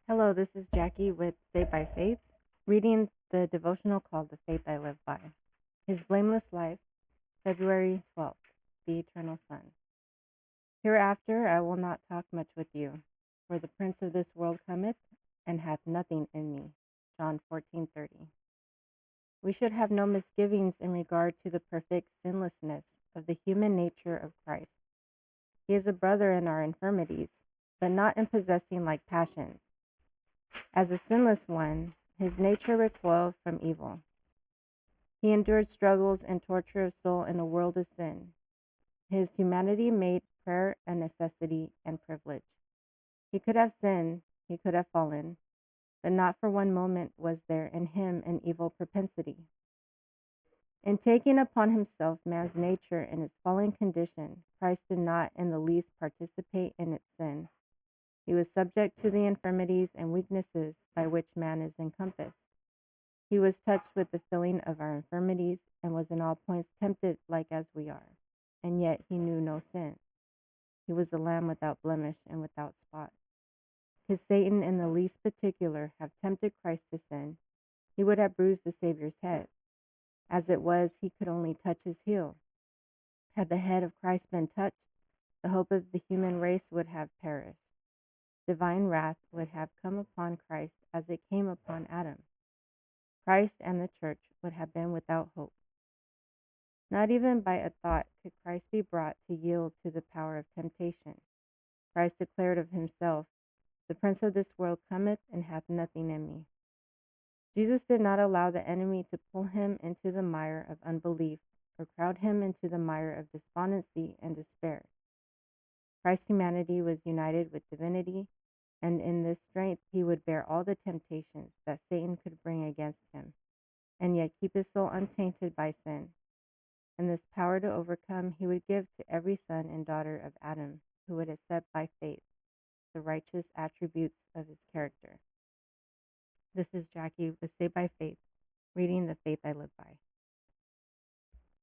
Hello, this is Jackie with Saved by Faith, reading the devotional called The Faith I Live By. His Blameless Life, February 12th, the Eternal Son. Hereafter I will not talk much with you, for the prince of this world cometh, and hath nothing in me. John 14:30. We should have no misgivings in regard to the perfect sinlessness of the human nature of Christ. He is a brother in our infirmities, but not in possessing like passions. As a sinless one, his nature recoiled from evil. He endured struggles and torture of soul in a world of sin. His humanity made prayer a necessity and privilege. He could have sinned, he could have fallen, but not for one moment was there in him an evil propensity. In taking upon himself man's nature in its fallen condition, Christ did not in the least participate in its sin. He was subject to the infirmities and weaknesses by which man is encompassed. He was touched with the feeling of our infirmities and was in all points tempted like as we are, and yet he knew no sin. He was a lamb without blemish and without spot. Could Satan in the least particular have tempted Christ to sin, he would have bruised the Savior's head. As it was, he could only touch his heel. Had the head of Christ been touched, the hope of the human race would have perished. Divine wrath would have come upon Christ as it came upon Adam. Christ and the church would have been without hope. Not even by a thought could Christ be brought to yield to the power of temptation. Christ declared of himself, "The prince of this world cometh and hath nothing in me." Jesus did not allow the enemy to pull him into the mire of unbelief or crowd him into the mire of despondency and despair. Christ's humanity was united with divinity, and in this strength he would bear all the temptations that Satan could bring against him, and yet keep his soul untainted by sin. And this power to overcome he would give to every son and daughter of Adam who would accept by faith the righteous attributes of his character. This is Jackie with Saved by Faith, reading The Faith I Live By.